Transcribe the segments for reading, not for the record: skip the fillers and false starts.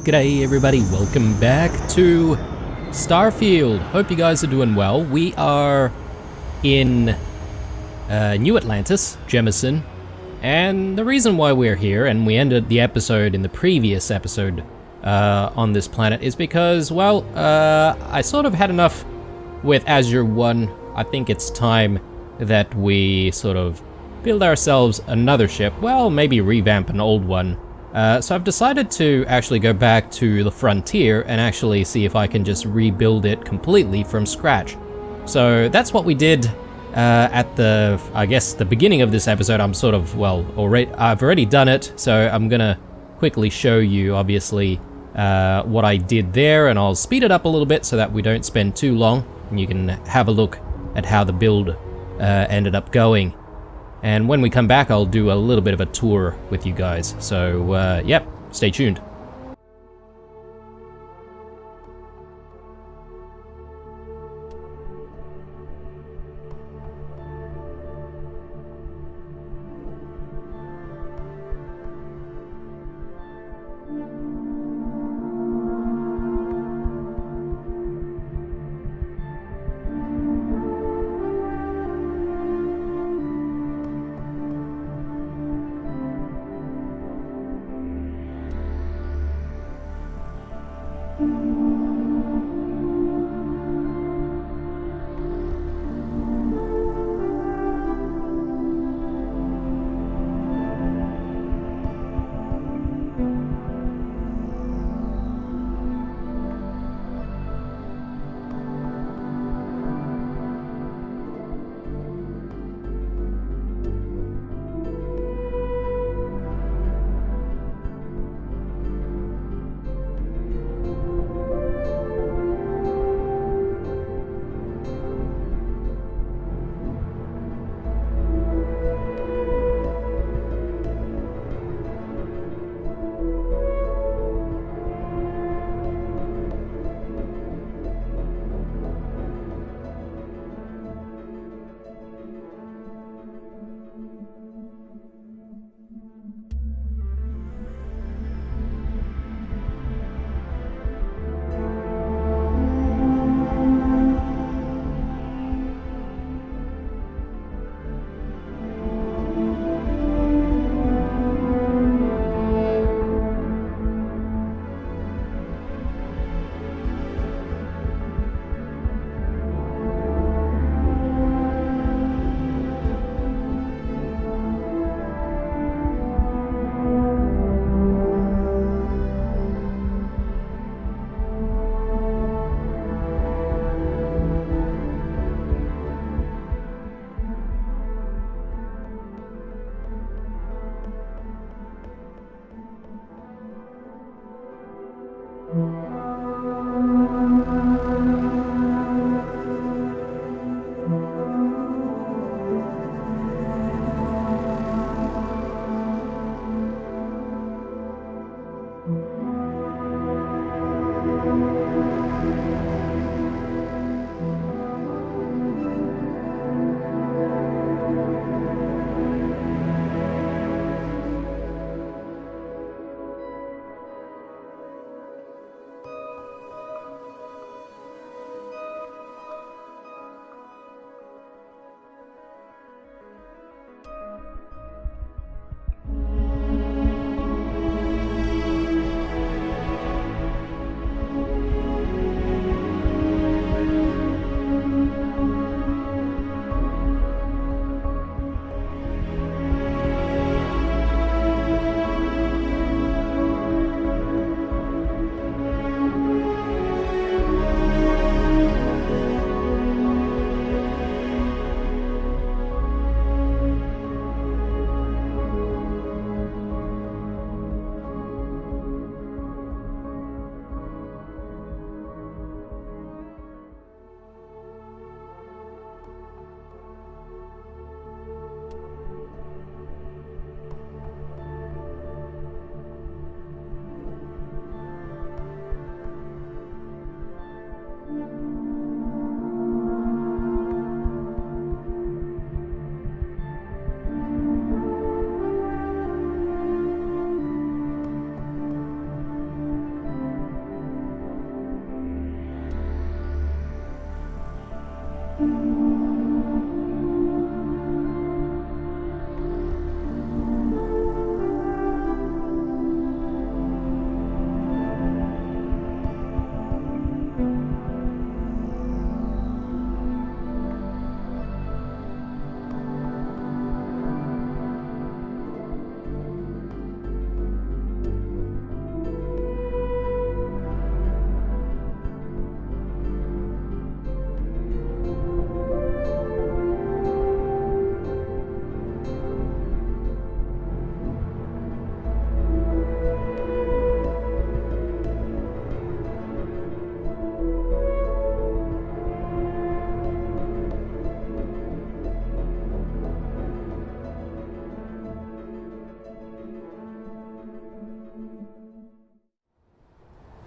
G'day everybody, welcome back to Starfield. Hope you guys are doing well. We are in New Atlantis, Jemison, and the reason why we're here, and we ended the episode in the previous episode on this planet, is because, well, I sort of had enough with Azure 1. I think it's time that we sort of build ourselves another ship, well, maybe revamp an old one. So I've decided to actually go back to the frontier and actually see if I can just rebuild it completely from scratch. So that's what we did at the, I guess, the beginning of this episode. I'm sort of, well, I've already done it, so I'm gonna quickly show you, obviously, what I did there, and I'll speed it up a little bit so that we don't spend too long, and you can have a look at how the build ended up going. And when we come back, I'll do a little bit of a tour with you guys. So, yep, stay tuned.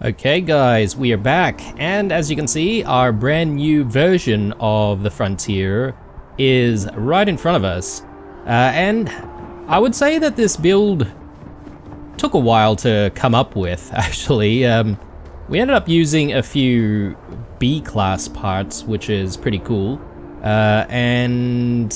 Okay guys, we are back, and as you can see, our brand new version of the Frontier is right in front of us. And I would say that this build took a while to come up with, actually. We ended up using a few B-class parts, which is pretty cool. And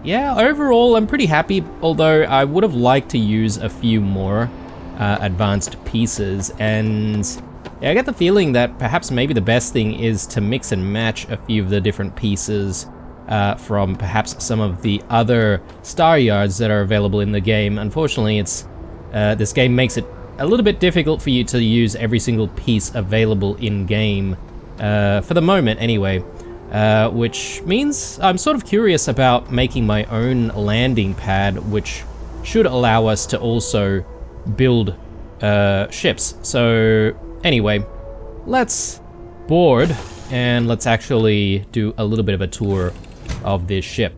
yeah, overall I'm pretty happy, although I would have liked to use a few more advanced pieces, and yeah, I get the feeling that perhaps maybe the best thing is to mix and match a few of the different pieces from perhaps some of the other star yards that are available in the game. Unfortunately, it's this game makes it a little bit difficult for you to use every single piece available in game, for the moment anyway, which means I'm sort of curious about making my own landing pad, which should allow us to also build ships. So anyway, let's board and let's actually do a little bit of a tour of this ship.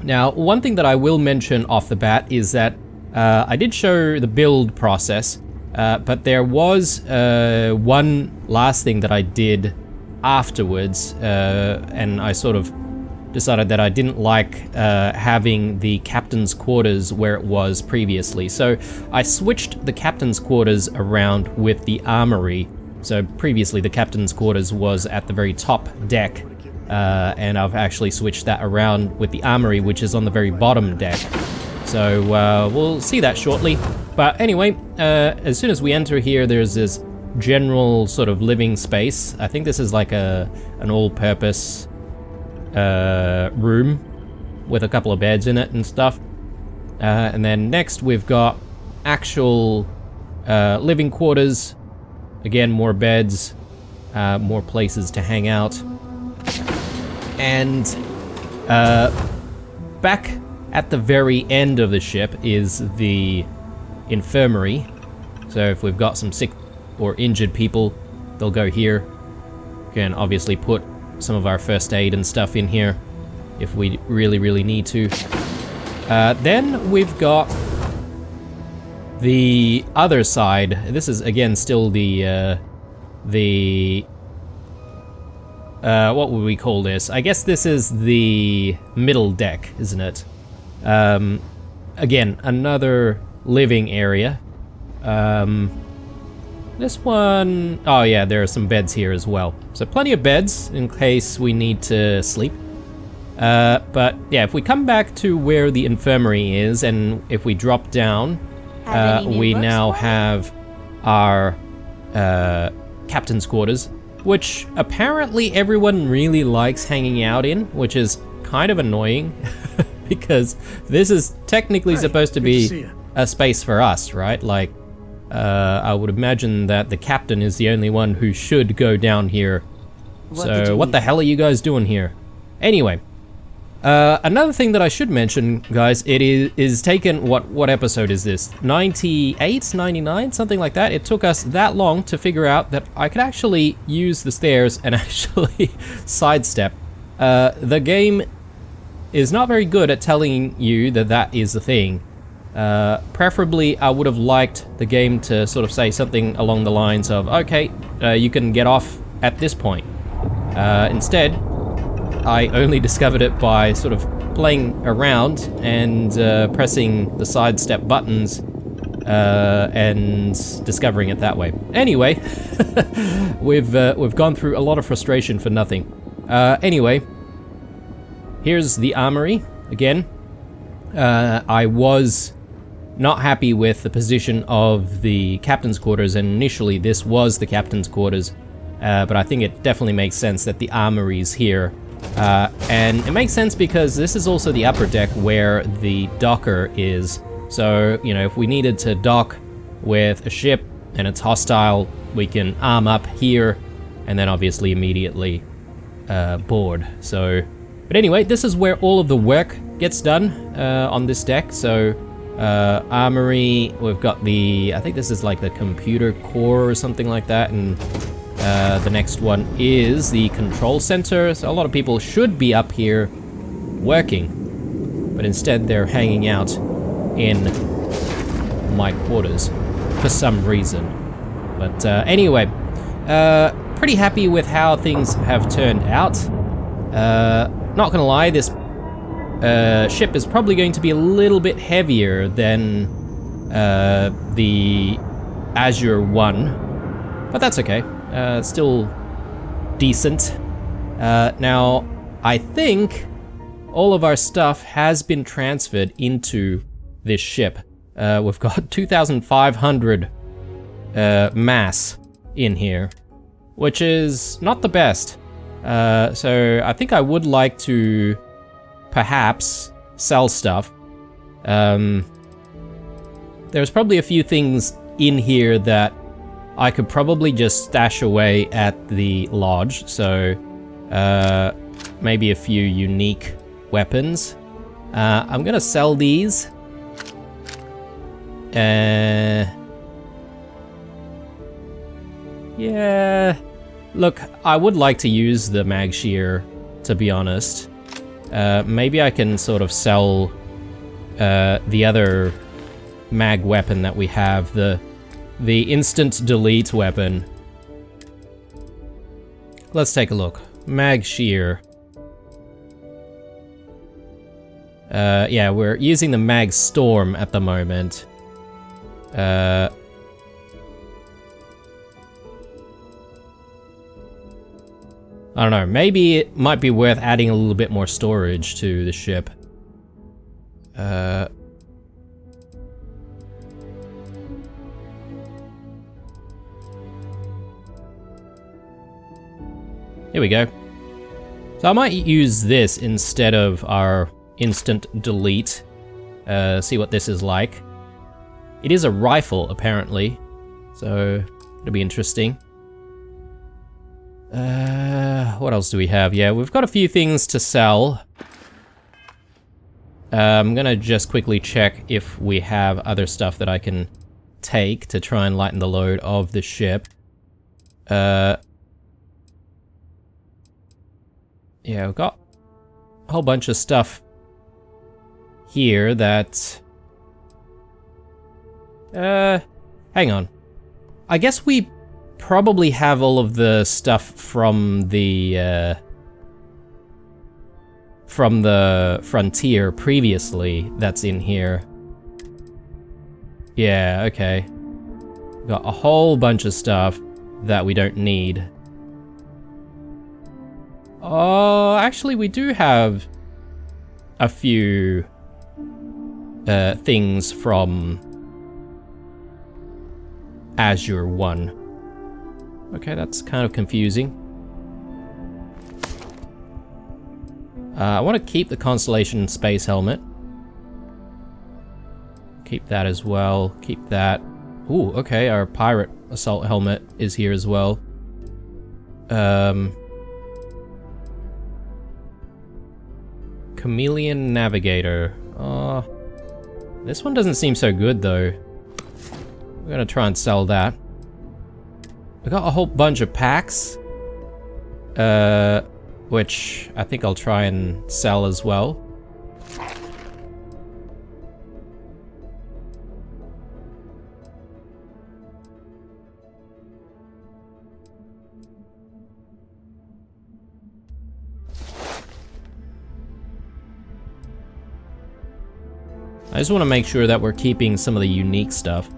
Now, one thing that I will mention off the bat is that I did show the build process, but there was one last thing that I did afterwards, and I sort of decided that I didn't like having the captain's quarters where it was previously. So I switched the captain's quarters around with the armory. So previously the captain's quarters was at the very top deck, and I've actually switched that around with the armory, which is on the very bottom deck. So we'll see that shortly. But anyway, as soon as we enter here, there's this general sort of living space. I think this is like an all-purpose room with a couple of beds in it and stuff. And then next we've got actual living quarters. Again, more beds, more places to hang out. And back at the very end of the ship is the infirmary. So if we've got some sick or injured people, they'll go here. We can obviously put some of our first aid and stuff in here if we really need to. Then we've got the other side. This is again still the what would we call this? I guess this is the middle deck, isn't it? Again, another living area. This one, oh yeah, there are some beds here as well. So plenty of beds in case we need to sleep. But yeah, if we come back to where the infirmary is, and if we drop down, we now have our captain's quarters, which apparently everyone really likes hanging out in, which is kind of annoying because this is technically supposed to be a space for us, right? Like, I would imagine that the captain is the only one who should go down here. So what the hell are you guys doing here? Anyway, another thing that I should mention, guys, it is taken, what episode is this? 98, 99, something like that. It took us that long to figure out that I could actually use the stairs and actually sidestep. The game is not very good at telling you that that is the thing. Preferably, I would have liked the game to sort of say something along the lines of, okay, you can get off at this point. Instead, I only discovered it by sort of playing around and pressing the sidestep buttons and discovering it that way. Anyway, we've gone through a lot of frustration for nothing. Anyway, here's the armory again. I was not happy with the position of the captain's quarters, and initially this was the captain's quarters, but I think it definitely makes sense that the armory is here. And it makes sense because this is also the upper deck where the docker is. So, you know, if we needed to dock with a ship and it's hostile, we can arm up here and then obviously immediately board. So, but anyway, this is where all of the work gets done on this deck. So, armory, we've got the, I think this is like the computer core or something like that, and the next one is the control center. So a lot of people should be up here working, but instead they're hanging out in my quarters for some reason. But anyway, pretty happy with how things have turned out. Not gonna lie, this ship is probably going to be a little bit heavier than the Azure one, but that's okay. Still decent. Now, I think all of our stuff has been transferred into this ship. We've got 2,500 mass in here, which is not the best. So I think I would like to perhaps sell stuff. There's probably a few things in here that I could probably just stash away at the lodge. So maybe a few unique weapons. I'm gonna sell these. Yeah, look, I would like to use the mag shear, to be honest. Maybe I can sort of sell the other mag weapon that we have, the instant delete weapon. Let's take a look. Mag shear. Yeah, we're using the mag storm at the moment. I don't know, maybe it might be worth adding a little bit more storage to the ship. Here we go. So I might use this instead of our instant delete. See what this is like. It is a rifle, apparently, so it'll be interesting. What else do we have? Yeah, we've got a few things to sell. I'm gonna just quickly check if we have other stuff that I can take to try and lighten the load of the ship. Yeah, we've got a whole bunch of stuff here that... hang on. I guess we probably have all of the stuff from the frontier previously that's in here. Yeah, okay. We've got a whole bunch of stuff that we don't need. Oh, actually we do have a few things from Azure 1. Okay, that's kind of confusing. I want to keep the Constellation Space Helmet. Keep that as well. Keep that. Ooh, okay, our Pirate Assault Helmet is here as well. Chameleon Navigator. Oh, this one doesn't seem so good though. We're gonna try and sell that. I got a whole bunch of packs, which I think I'll try and sell as well. I just want to make sure that we're keeping some of the unique stuff.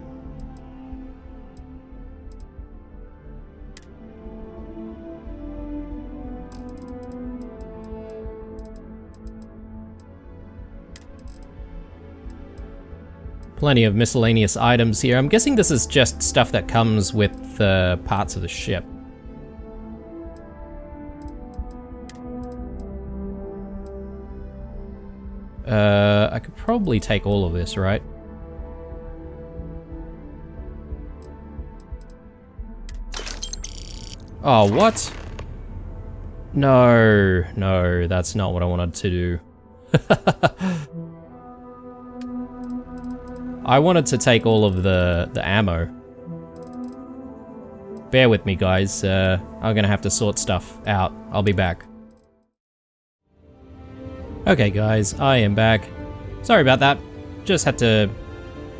Plenty of miscellaneous items here. I'm guessing this is just stuff that comes with parts of the ship. I could probably take all of this, right? Oh, what? No, no, that's not what I wanted to do. I wanted to take all of the ammo. Bear with me, guys. I'm gonna have to sort stuff out. I'll be back. Okay, guys, I am back. Sorry about that. Just had to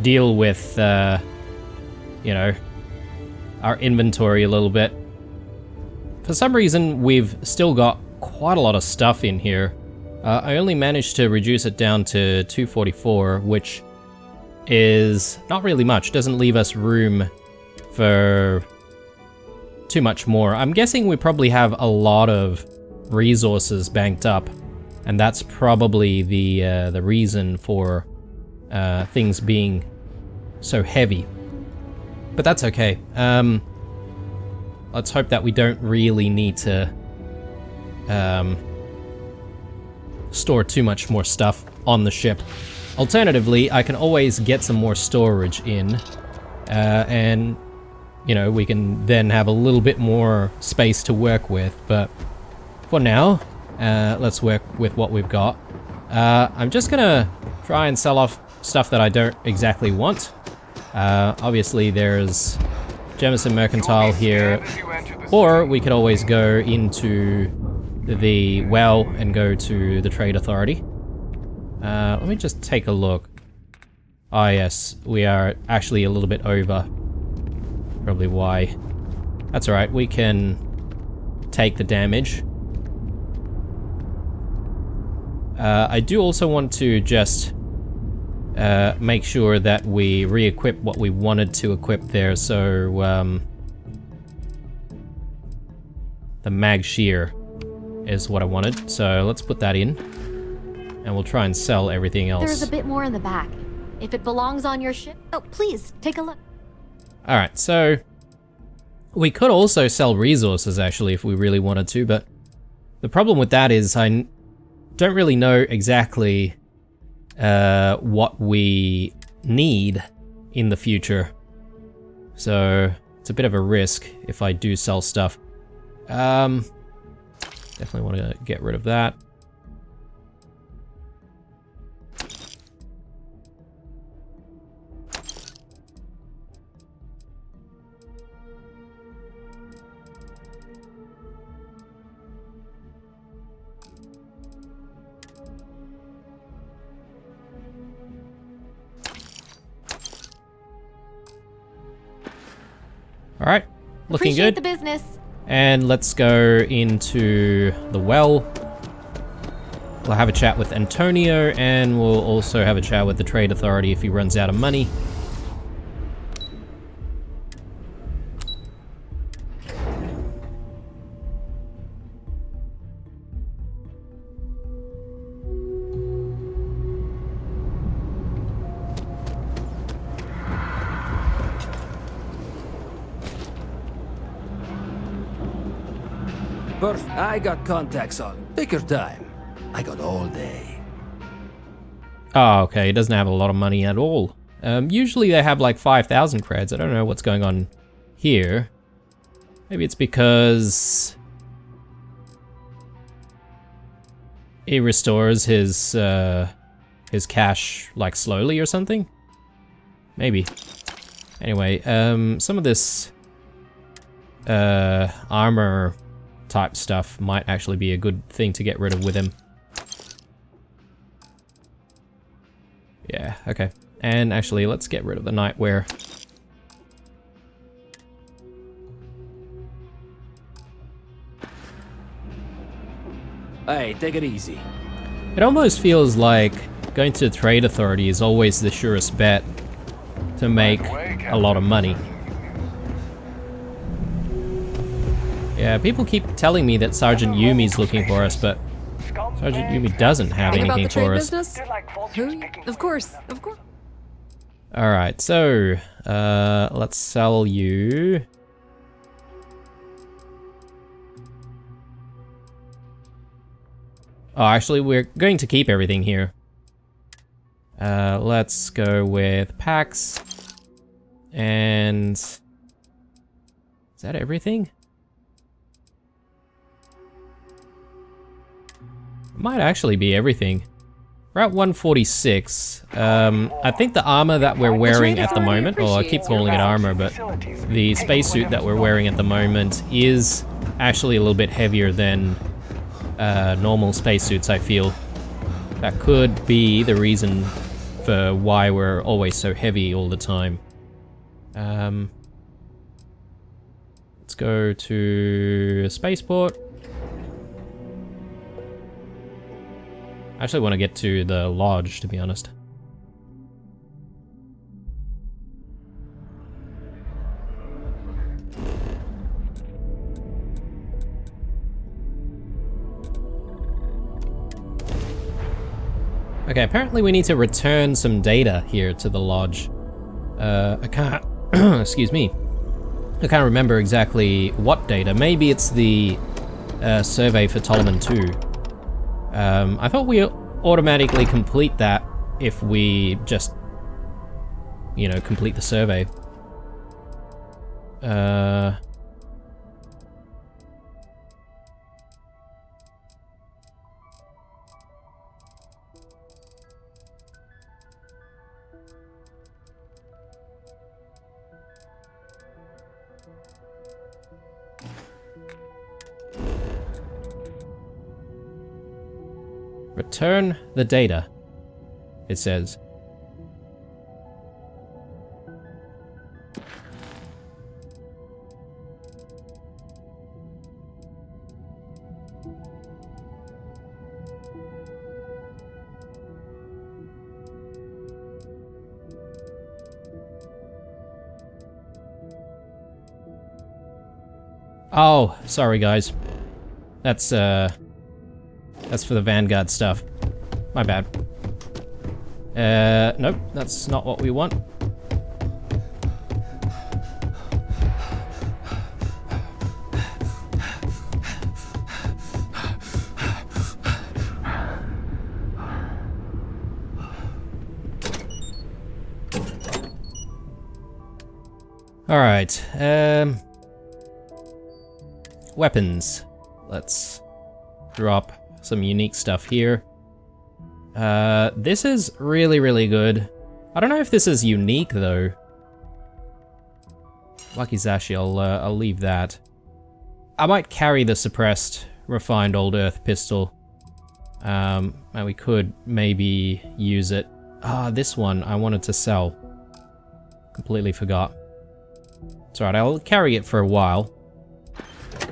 deal with, you know, our inventory a little bit. For some reason, we've still got quite a lot of stuff in here. I only managed to reduce it down to 244, which is not really much. Doesn't leave us room for too much more. I'm guessing we probably have a lot of resources banked up, and that's probably the reason for things being so heavy. But that's okay. Let's hope that we don't really need to store too much more stuff on the ship. Alternatively, I can always get some more storage in, and you know, we can then have a little bit more space to work with. But for now, let's work with what we've got. I'm just gonna try and sell off stuff that I don't exactly want. Obviously there's Jemison Mercantile here, or we could always go into the well and go to the Trade Authority. Let me just take a look. Ah yes, we are actually a little bit over. Probably why. That's alright, we can take the damage. I do also want to just make sure that we re-equip what we wanted to equip there, so the mag shear is what I wanted, so let's put that in, and we'll try and sell everything else. There's a bit more in the back. If it belongs on your ship, oh please, take a look. Alright, so we could also sell resources actually if we really wanted to, but the problem with that is I don't really know exactly what we need in the future. So it's a bit of a risk if I do sell stuff. Definitely want to get rid of that. All right, looking Appreciate good. the business. And let's go into the well. We'll have a chat with Antonio, and we'll also have a chat with the Trade Authority if he runs out of money. I got contacts on. Take your time. I got all day. Oh, okay, he doesn't have a lot of money at all. Usually they have like 5,000 creds. I don't know what's going on here. Maybe it's because he restores his cash like slowly or something. Maybe. Anyway, some of this armor type stuff might actually be a good thing to get rid of with him. Yeah, okay. And actually, let's get rid of the nightwear. Hey, take it easy. It almost feels like going to the Trade Authority is always the surest bet to make a lot of money. Yeah, people keep telling me that Sergeant Yumi's looking for us, but Sergeant Yumi doesn't have anything for us. Who? Of course, of course. Alright, so, let's sell you. Oh, actually, we're going to keep everything here. Let's go with packs. And is that everything? Might actually be everything. We're at 146. I think the armor that we're wearing at the moment, or I keep calling it armor, but the spacesuit that we're wearing at the moment is actually a little bit heavier than normal spacesuits, I feel. That could be the reason for why we're always so heavy all the time. let's go to spaceport. I actually want to get to the lodge, to be honest. Okay, apparently we need to return some data here to the lodge. I can't... excuse me. I can't remember exactly what data. Maybe it's the survey for Ptolemy 2. I thought we automatically complete that if we just, you know, complete the survey. Return the data, it says. Oh, sorry guys. That's for the Vanguard stuff. My bad. Nope, that's not what we want. Alright, weapons. Let's drop some unique stuff here. This is really, really good. I don't know if this is unique though. Wakizashi, I'll leave that. I might carry the suppressed, refined old earth pistol. And we could maybe use it. Ah, this one I wanted to sell. Completely forgot. It's alright, I'll carry it for a while.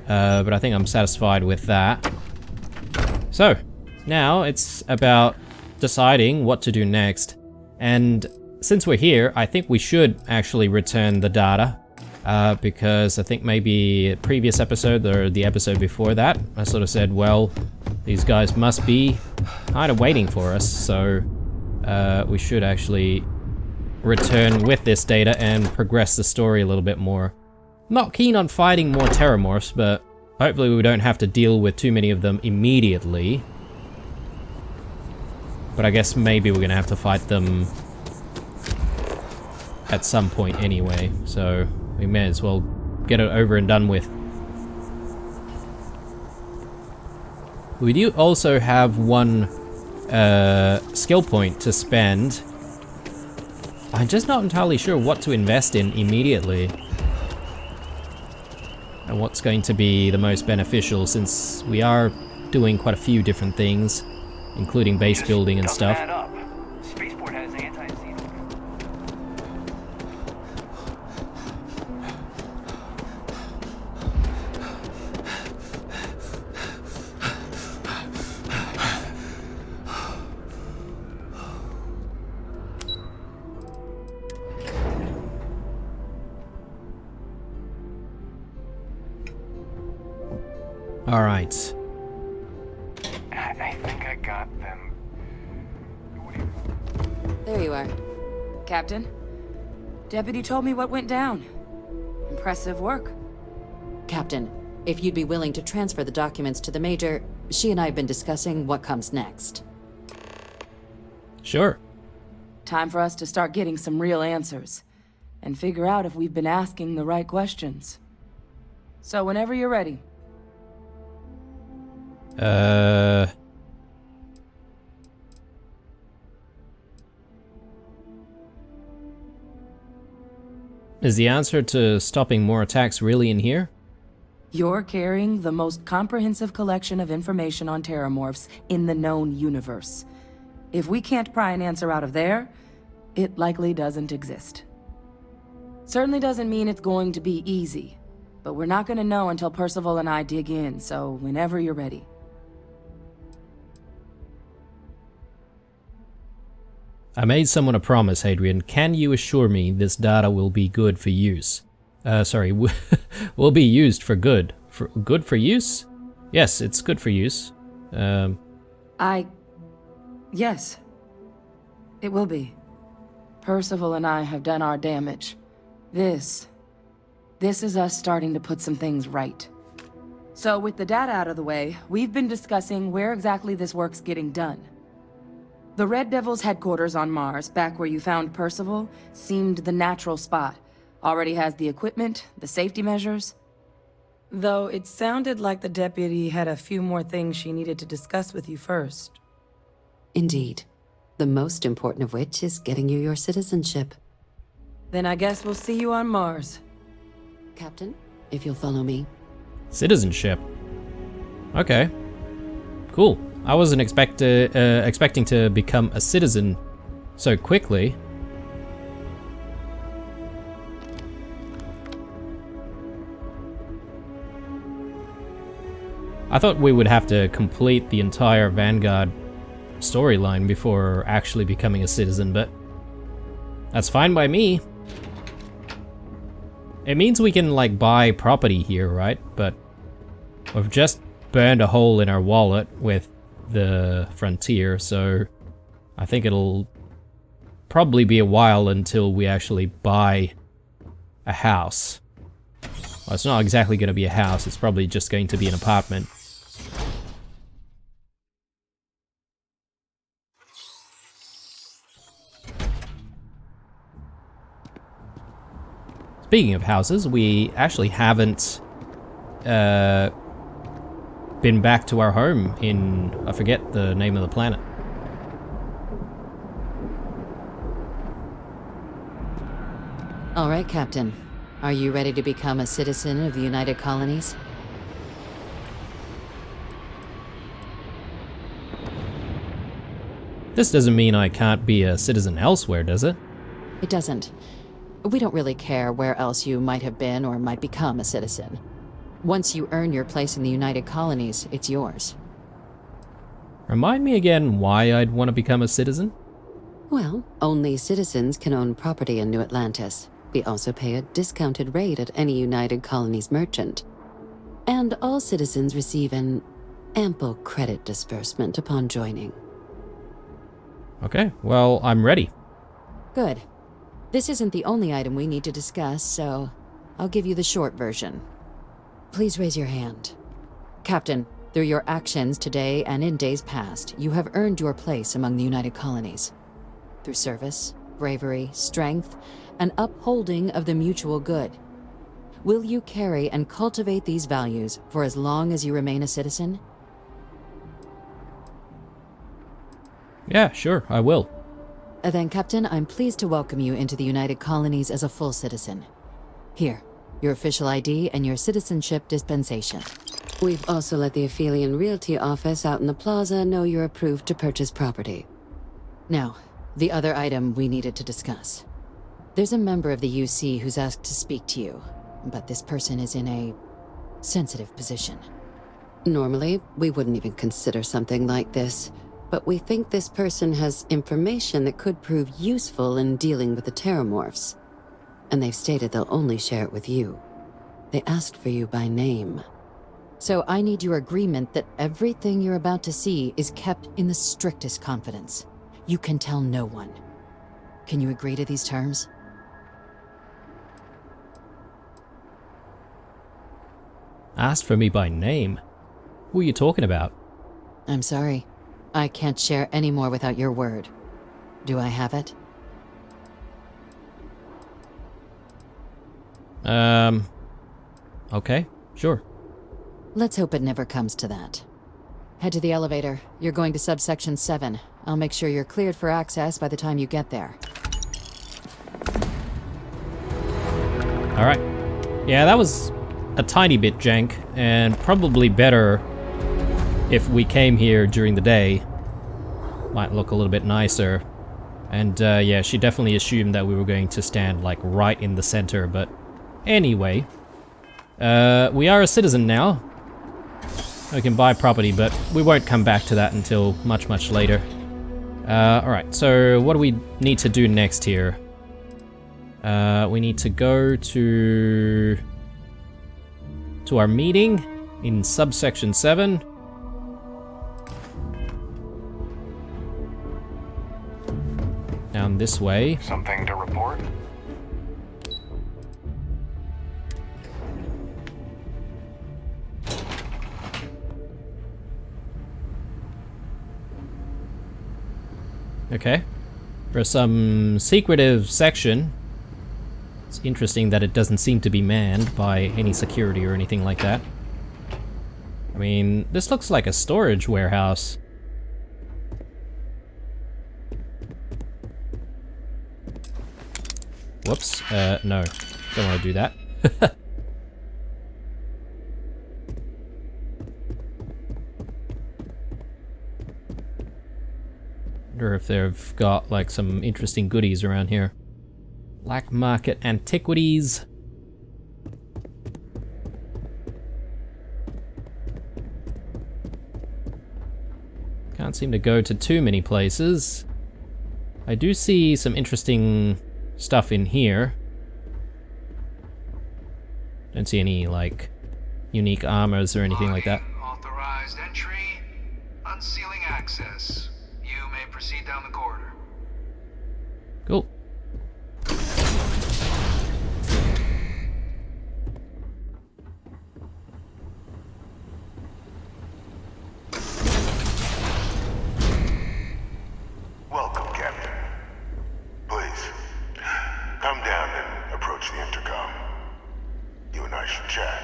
But I think I'm satisfied with that. So, now it's about deciding what to do next. And since we're here, I think we should actually return the data. Because I think maybe a previous episode, or the episode before that, I sort of said, well, these guys must be kind of waiting for us. So, we should actually return with this data and progress the story a little bit more. I'm not keen on fighting more Terramorphs, but hopefully we don't have to deal with too many of them immediately. But I guess maybe we're gonna have to fight them at some point anyway, so we may as well get it over and done with. We do also have one skill point to spend. I'm just not entirely sure what to invest in immediately. And what's going to be the most beneficial, since we are doing quite a few different things, including base building and stuff. Spaceport has anti-Xenon. All right. I think I got them. What do you... There you are. Captain, Deputy told me what went down. Impressive work. Captain, if you'd be willing to transfer the documents to the Major, she and I have been discussing what comes next. Sure. Time for us to start getting some real answers, and figure out if we've been asking the right questions. So whenever you're ready. Is the answer to stopping more attacks really in here? You're carrying the most comprehensive collection of information on Terramorphs in the known universe. If we can't pry an answer out of there, it likely doesn't exist. Certainly doesn't mean it's going to be easy, but we're not gonna know until Percival and I dig in, so whenever you're ready. I made someone a promise, Hadrian. Can you assure me this data will be good for use? Will be used for good. Good for use? Yes, it's good for use. Yes. It will be. Percival and I have done our damage. This is us starting to put some things right. So with the data out of the way, we've been discussing where exactly this work's getting done. The Red Devil's headquarters on Mars, back where you found Percival, seemed the natural spot. Already has the equipment, the safety measures. Though it sounded like the deputy had a few more things she needed to discuss with you first. Indeed. The most important of which is getting you your citizenship. Then I guess we'll see you on Mars. Captain, if you'll follow me. Citizenship. Okay. Cool. I wasn't expecting to become a citizen so quickly. I thought we would have to complete the entire Vanguard storyline before actually becoming a citizen, but that's fine by me. It means we can, like, buy property here, right? But we've just burned a hole in our wallet with the frontier, so I think it'll probably be a while until we actually buy a house. Well, it's not exactly going to be a house, it's probably just going to be an apartment. Speaking of houses, we actually haven't been back to our home in, I forget the name of the planet. All right, Captain. Are you ready to become a citizen of the United Colonies? This doesn't mean I can't be a citizen elsewhere, does it? It doesn't. We don't really care where else you might have been or might become a citizen. Once you earn your place in the United Colonies, it's yours. Remind me again why I'd want to become a citizen? Well, only citizens can own property in New Atlantis. We also pay a discounted rate at any United Colonies merchant. And all citizens receive an ample credit disbursement upon joining. Okay, well, I'm ready. Good. This isn't the only item we need to discuss, so I'll give you the short version. Please raise your hand. Captain, through your actions today and in days past, you have earned your place among the United Colonies. Through service, bravery, strength, and upholding of the mutual good. Will you carry and cultivate these values for as long as you remain a citizen? Yeah, sure, I will. Then, Captain, I'm pleased to welcome you into the United Colonies as a full citizen. Here, your official ID and your citizenship dispensation. We've also let the Aphelion Realty office out in the plaza know you're approved to purchase property. Now, the other item we needed to discuss. There's a member of the UC who's asked to speak to you, but this person is in a sensitive position. Normally, we wouldn't even consider something like this, but we think this person has information that could prove useful in dealing with the Terramorphs. And they've stated they'll only share it with you. They asked for you by name. So I need your agreement that everything you're about to see is kept in the strictest confidence. You can tell no one. Can you agree to these terms? Asked for me by name? Who are you talking about? I'm sorry. I can't share any more without your word. Do I have it? Okay, sure. Let's hope it never comes to that. Head to the elevator. You're going to subsection 7. I'll make sure you're cleared for access by the time you get there. Alright. Yeah, that was a tiny bit jank, and probably better if we came here during the day. Might look a little bit nicer. And yeah, she definitely assumed that we were going to stand like right in the center, but anyway. We are a citizen now. We can buy property, but we won't come back to that until much, much later. Alright, so what do we need to do next here? We need to go to our meeting in subsection 7. Down this way. Something to report? Okay. For some secretive section. It's interesting that it doesn't seem to be manned by any security or anything like that. I mean, this looks like a storage warehouse. Whoops. No. Don't want to do that. Wonder if they've got like some interesting goodies around here. Black market antiquities. Can't seem to go to too many places. I do see some interesting stuff in here. Don't see any like unique armors or anything like that. Authorized entry. Unsealing access. You may proceed down the corridor. Cool. Welcome, Captain. Please, come down and approach the intercom. You and I should chat.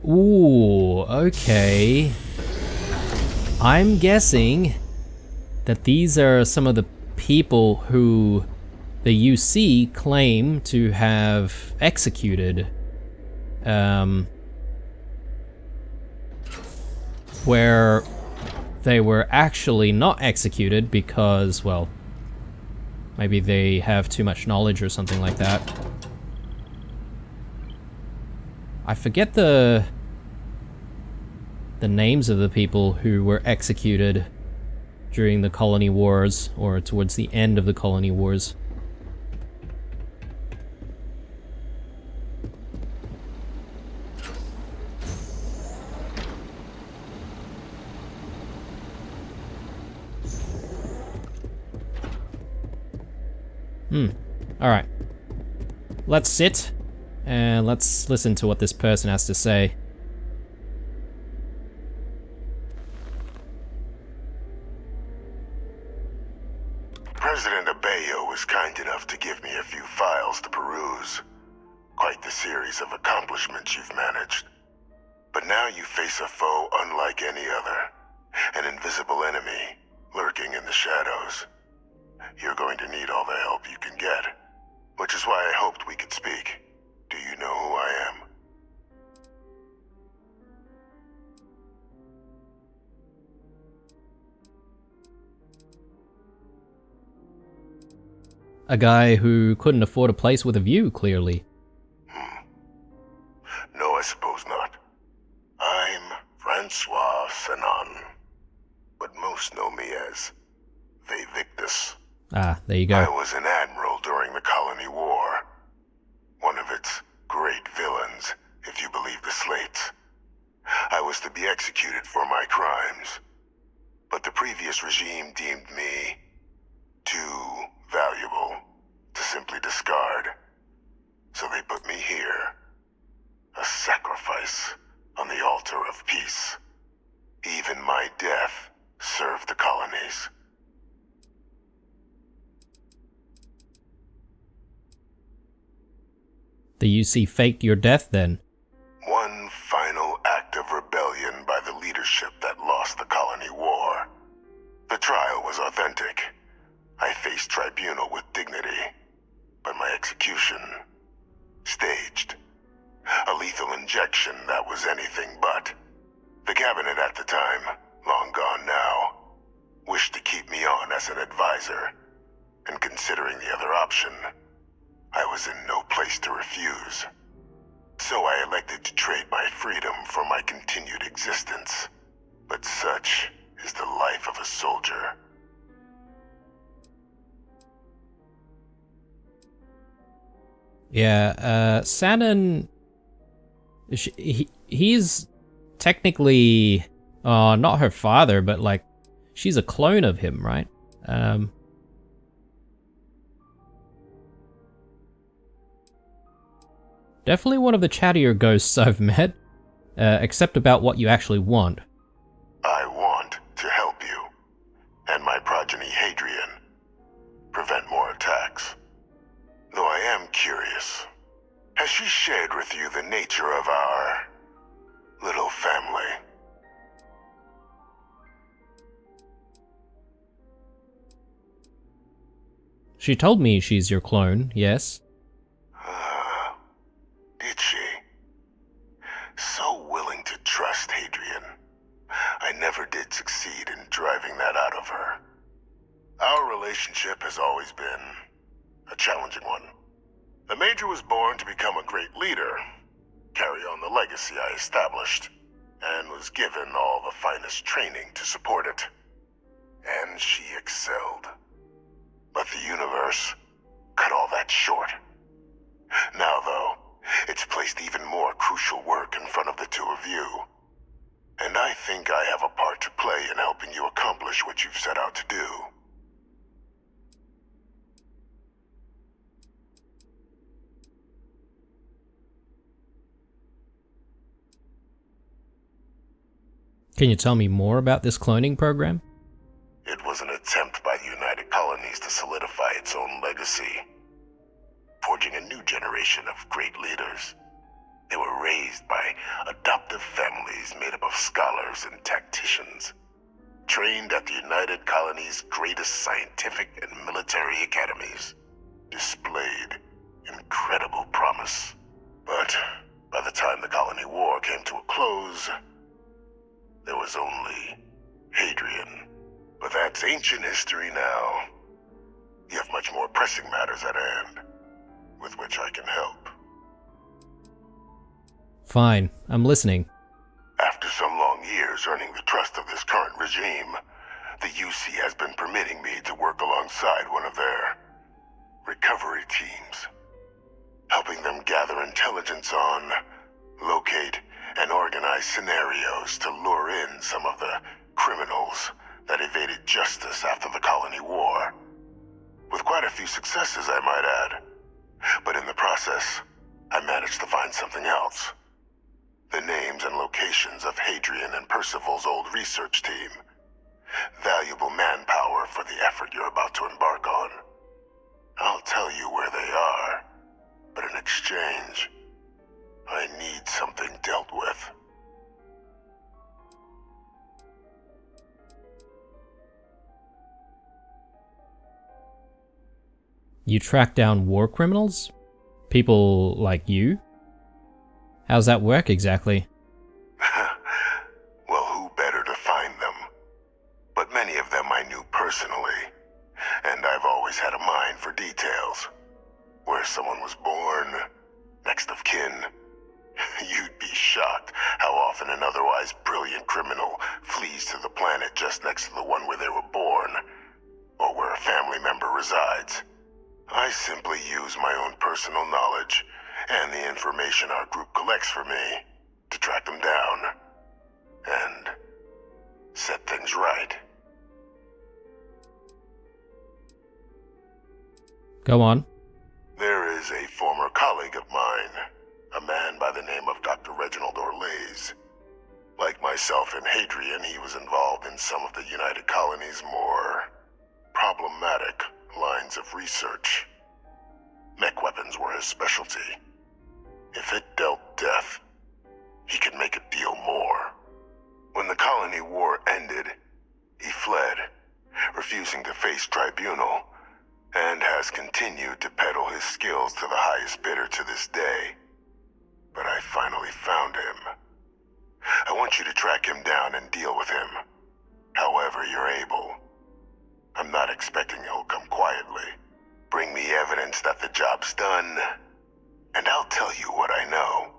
Ooh, okay. I'm guessing that these are some of the people who the UC claim to have executed. Where they were actually not executed because, well, maybe they have too much knowledge or something like that. I forget the names of the people who were executed during the Colony Wars, or towards the end of the Colony Wars. Alright. Let's sit, and let's listen to what this person has to say. President Abeyo was kind enough to give me a few files to peruse. Quite the series of accomplishments you've managed. But now you face a foe unlike any other. An invisible enemy, lurking in the shadows. You're going to need all the help you can get. Which is why I hoped we could speak. Do you know who I am? A guy who couldn't afford a place with a view, clearly. No, I suppose not. I'm Francois Sanon. But most know me as Vivictus. Ah, there you I go. was an admiral during the Colony War. One of its great villains, if you believe the slates. I was to be executed for my crimes. But the previous regime deemed me too valuable to simply discard. So they put me here. A sacrifice on the altar of peace. Even my death served the colonies. The UC faked your death then? One final act of rebellion by the leadership that lost the Colony War. The trial was authentic. I faced tribunal with dignity. But my execution, staged. A lethal injection that was anything but. The cabinet at the time, long gone now, wished to keep me on as an advisor. And considering the other option, I was in no place to refuse. So I elected to trade my freedom for my continued existence. But such is the life of a soldier. Yeah, Sanon... He's technically... not her father, but like... She's a clone of him, right? Definitely one of the chattier ghosts I've met. Except about what you actually want. I want to help you, and my progeny Hadrian, prevent more attacks. Though I am curious, has she shared with you the nature of our little family? She told me she's your clone, yes. Did she? So willing to trust Hadrian. I never did succeed in driving that out of her. Our relationship has always been a challenging one. The Major was born to become a great leader, carry on the legacy I established, and was given all the finest training to support it. And she excelled. But the universe cut all that short. Now, though, it's placed even more crucial work in front of the two of you. And I think I have a part to play in helping you accomplish what you've set out to do. Can you tell me more about this cloning program? It was an attempt by the United Colonies to solidify its own legacy, forging a new generation of great leaders. They were raised by adoptive families made up of scholars and tacticians, trained at the United Colonies' greatest scientific and military academies, displayed incredible promise. But by the time the Colony War came to a close, there was only Hadrian. But that's ancient history now. You have much more pressing matters at hand, with which I can help. Fine, I'm listening. After some long years earning the trust of this current regime, the UC has been permitting me to work alongside one of their recovery teams, helping them gather intelligence on, locate, and organize scenarios to lure in some of the criminals that evaded justice after the Colony War. With quite a few successes, I might add. But in the process, I managed to find something else. The names and locations of Hadrian and Percival's old research team. Valuable manpower for the effort you're about to embark on. I'll tell you where they are, but in exchange, I need something dealt with. You track down war criminals? People like you? How's that work exactly? Well, who better to find them? But many of them I knew personally, and I've always had a mind for details. Where someone was born, next of kin. You'd be shocked how often an otherwise brilliant criminal flees to the planet just next to the one where they were born, or where a family member resides. I simply use my own personal knowledge and the information our group collects for me to track them down and set things right. Go on. There is a former colleague of mine, a man by the name of Dr. Reginald Orlaise. Like myself and Hadrian, he was involved in some of the United Colonies' more problematic lines of research. Mech weapons were his specialty. If it dealt death, he could make a deal more. When the Colony War ended, he fled, refusing to face tribunal, and has continued to peddle his skills to the highest bidder to this day. But I finally found him. I want you to track him down and deal with him, however you're able. I'm not expecting he'll come quietly. Bring me evidence that the job's done, and I'll tell you what I know.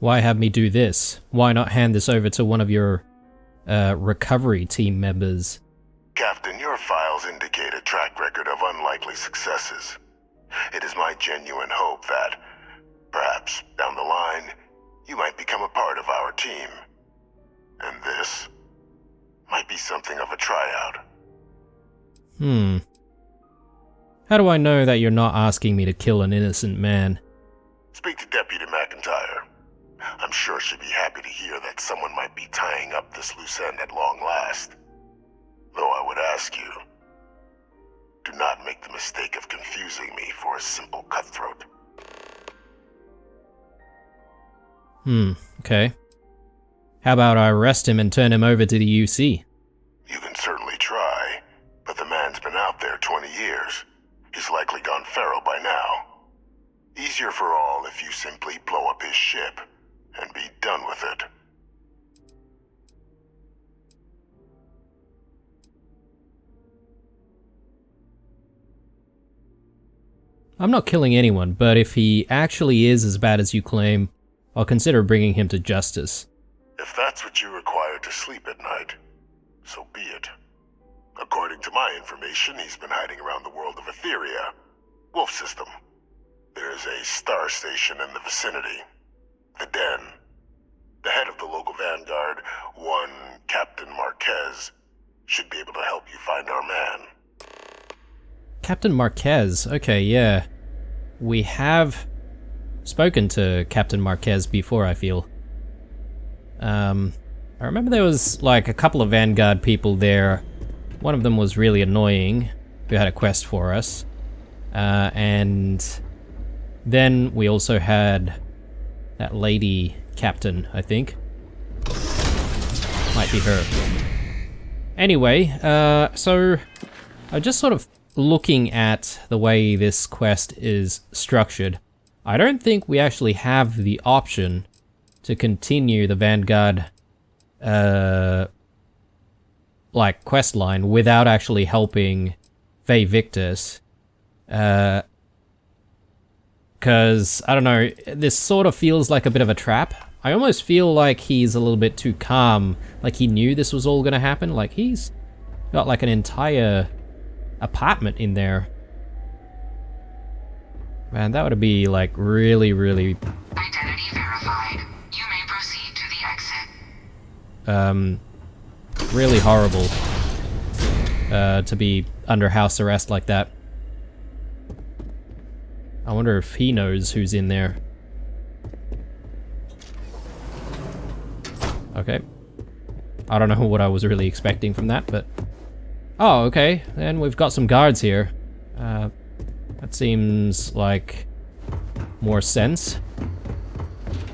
Why have me do this? Why not hand this over to one of your recovery team members? Captain, your files indicate a track record of unlikely successes. It is my genuine hope that, perhaps down the line, you might become a part of our team. And this might be something of a tryout. How do I know that you're not asking me to kill an innocent man? Speak to Deputy McIntyre. I'm sure she'd be happy to hear that someone might be tying up this loose end at long last. Though I would ask you, do not make the mistake of confusing me for a simple cutthroat. Okay. How about I arrest him and turn him over to the UC? You can certainly try, but the man's been out there 20 years. He's likely gone feral by now. Easier for all if you simply blow up his ship and be done with it. I'm not killing anyone, but if he actually is as bad as you claim, I'll consider bringing him to justice. If that's what you require to sleep at night, so be it. According to my information, he's been hiding around the world of Etheria, Wolf System. There's a star station in the vicinity, the Den. The head of the local vanguard, one Captain Marquez, should be able to help you find our man. Captain Marquez, okay, yeah. We have spoken to Captain Marquez before, I feel. I remember there was like a couple of Vanguard people there. One of them was really annoying, who had a quest for us. And then we also had that lady captain, I think. Might be her. Anyway, so I'm just sort of looking at the way this quest is structured. I don't think we actually have the option to continue the Vanguard like quest line without actually helping Faye Victus. Because, I don't know, this sort of feels like a bit of a trap. I almost feel like he's a little bit too calm, like he knew this was all gonna happen. Like he's got like an entire apartment in there. Man, that would be like really, really... Identity verified. You may proceed to the exit. Really horrible to be under house arrest like that. I wonder if he knows who's in there. Okay. I don't know what I was really expecting from that, but... Oh, okay. Then we've got some guards here. That seems like more sense.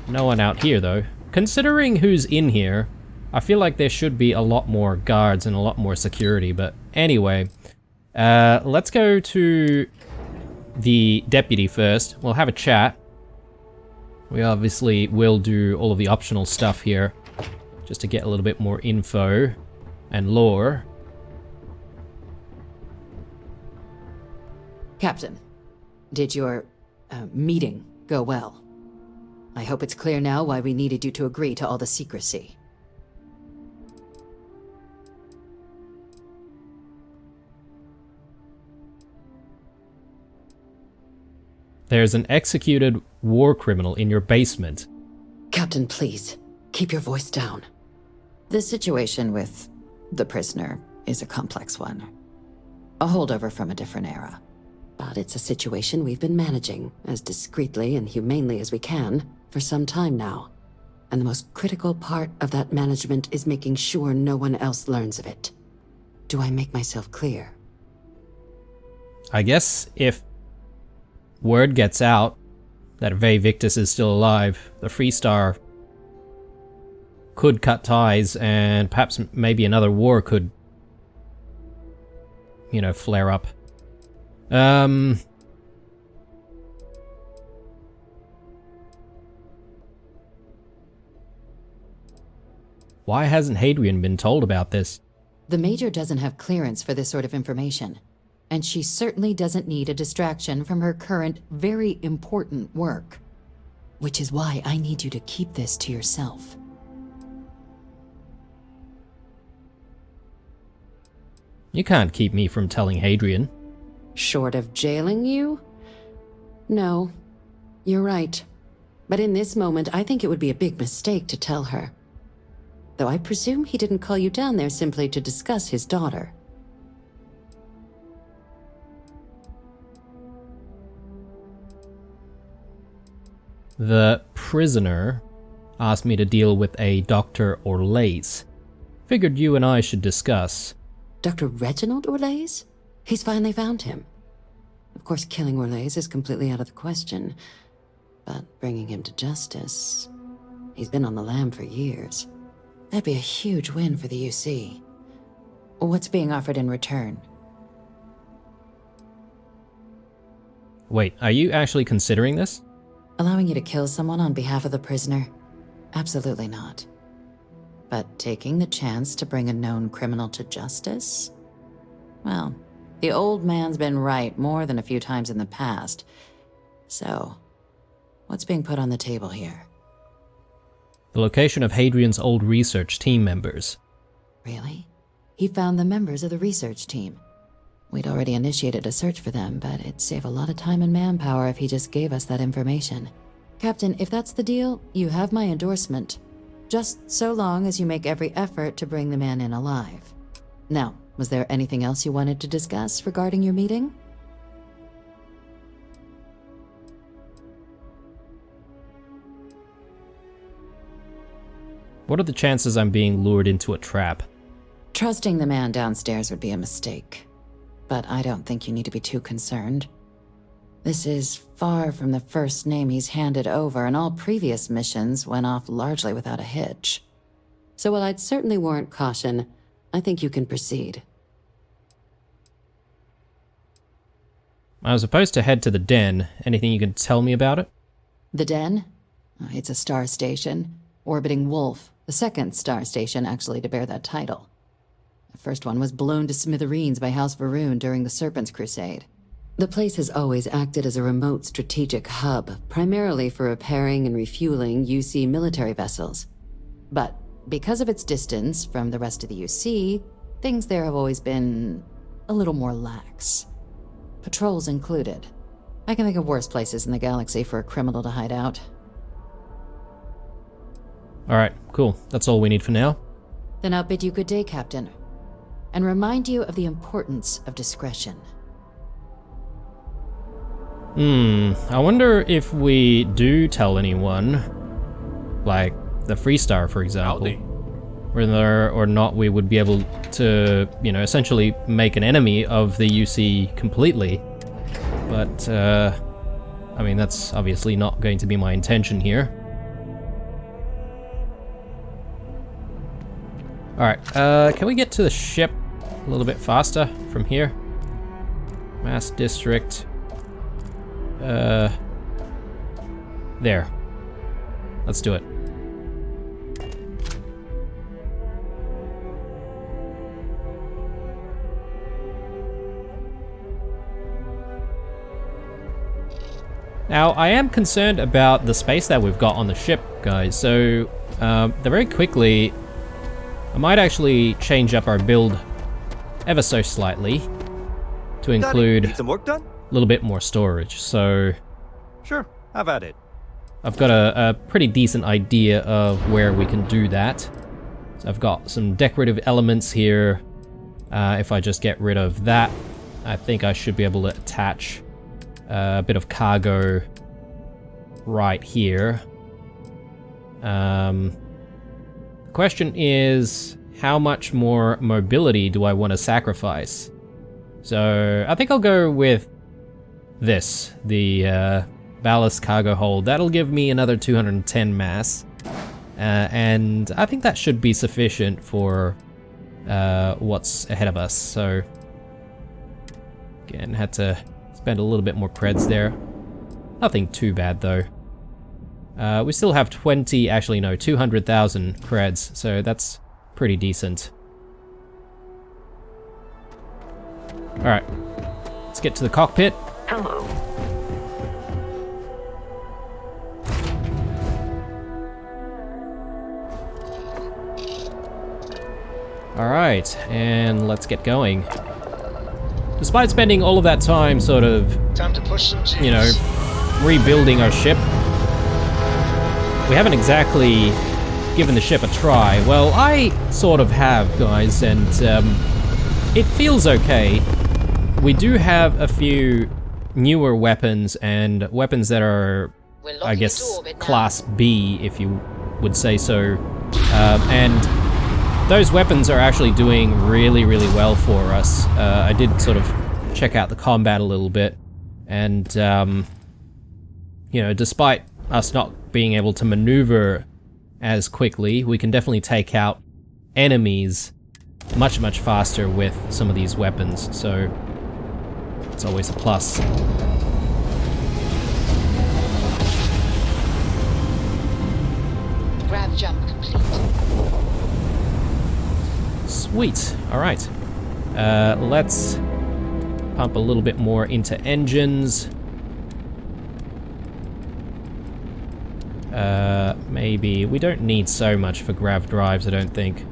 No one out here, though. Considering who's in here, I feel like there should be a lot more guards and a lot more security, but anyway. Let's go to the deputy first. We'll have a chat. We obviously will do all of the optional stuff here, just to get a little bit more info and lore. Captain, did your meeting go well? I hope it's clear now why we needed you to agree to all the secrecy. There's an executed war criminal in your basement. Captain, please, keep your voice down. The situation with the prisoner is a complex one. A holdover from a different era. But it's a situation we've been managing as discreetly and humanely as we can for some time now. And the most critical part of that management is making sure no one else learns of it. Do I make myself clear? I guess if word gets out that Faye Victus is still alive, the Freestar could cut ties and perhaps maybe another war could, you know, flare up. Why hasn't Hadrian been told about this? The Major doesn't have clearance for this sort of information, and she certainly doesn't need a distraction from her current, very important work. which is why I need you to keep this to yourself. You can't keep me from telling Hadrian. Short of jailing you? No, you're right. But in this moment, I think it would be a big mistake to tell her. Though I presume he didn't call you down there simply to discuss his daughter. The prisoner asked me to deal with a Dr. Orlaise. Figured you and I should discuss. Dr. Reginald Orlaise? He's finally found him. Of course, killing Orlaise is completely out of the question. But bringing him to justice... He's been on the lam for years. That'd be a huge win for the UC. What's being offered in return? Wait, are you actually considering this? Allowing you to kill someone on behalf of the prisoner? Absolutely not. But taking the chance to bring a known criminal to justice? Well, the old man's been right more than a few times in the past. So, what's being put on the table here? The location of Hadrian's old research team members. Really? He found the members of the research team. We'd already initiated a search for them, but it'd save a lot of time and manpower if he just gave us that information. Captain, if that's the deal, you have my endorsement. Just so long as you make every effort to bring the man in alive. Now, was there anything else you wanted to discuss regarding your meeting? What are the chances I'm being lured into a trap? Trusting the man downstairs would be a mistake. But I don't think you need to be too concerned. This is far from the first name he's handed over, and all previous missions went off largely without a hitch. So while I'd certainly warrant caution, I think you can proceed. I was supposed to head to the den. Anything you can tell me about it? The Den? It's a star station, orbiting Wolf, the second star station actually to bear that title. The first one was blown to smithereens by House Varun during the Serpent's Crusade. The place has always acted as a remote strategic hub, primarily for repairing and refueling UC military vessels. But because of its distance from the rest of the UC, things there have always been a little more lax. Patrols included. I can think of worse places in the galaxy for a criminal to hide out. Alright, cool. That's all we need for now. Then I'll bid you good day, Captain. And remind you of the importance of discretion. I wonder if we do tell anyone, like the Freestar, for example, whether or not we would be able to, essentially make an enemy of the UC completely. But, I mean, that's obviously not going to be my intention here. Alright, can we get to the ship a little bit faster from here? Mass District. There. Let's do it. Now, I am concerned about the space that we've got on the ship, guys, so very quickly, I might actually change up our build ever so slightly to include Need some work done? a little bit more storage. So Sure, have at it. I've got a pretty decent idea of where we can do that. So I've got some decorative elements here. If I just get rid of that, I think I should be able to attach a bit of cargo right here. The question is, how much more mobility do I want to sacrifice? So I think I'll go with this, the ballast cargo hold. That'll give me another 210 mass, and I think that should be sufficient for what's ahead of us. So again, had to spend a little bit more creds there. Nothing too bad though. We still have 200,000 creds, so that's pretty decent. Alright, let's get to the cockpit. Hello. Alright, and let's get going. Despite spending all of that time sort of, Time to push some G's. you know, rebuilding our ship, we haven't exactly given the ship a try. Well, I sort of have, guys, and it feels okay. We do have a few newer weapons, and weapons that are, I guess, Class B, if you would say so. And those weapons are actually doing really, really well for us. I did sort of check out the combat a little bit, and, you know, despite us not being able to maneuver as quickly, we can definitely take out enemies much, much faster with some of these weapons, so it's always a plus. Grav jump complete. Sweet, alright. Let's pump a little bit more into engines. Maybe, we don't need so much for grav drives, I don't think.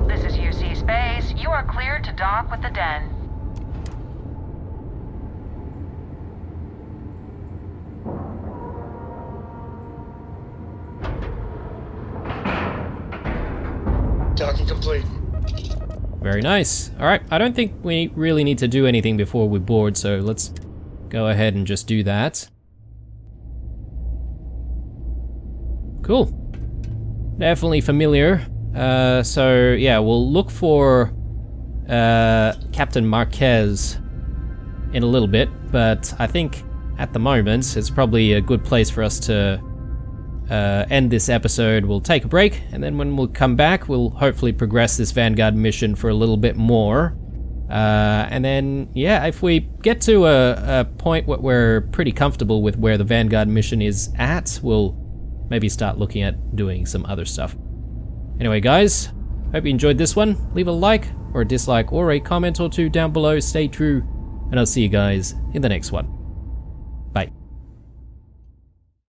This is UC Space. You are cleared to dock with the den. Docking complete. Very nice. Alright, I don't think we really need to do anything before we board, so let's go ahead and just do that. Cool. Definitely familiar. So yeah, we'll look for Captain Marquez in a little bit, but I think at the moment it's probably a good place for us to end this episode. We'll take a break, and then when we'll come back, we'll hopefully progress this Vanguard mission for a little bit more. And then, yeah, if we get to a point where we're pretty comfortable with where the Vanguard mission is at, we'll maybe start looking at doing some other stuff. Anyway, guys, hope you enjoyed this one. Leave a like or a dislike or a comment or two down below. Stay true, and I'll see you guys in the next one.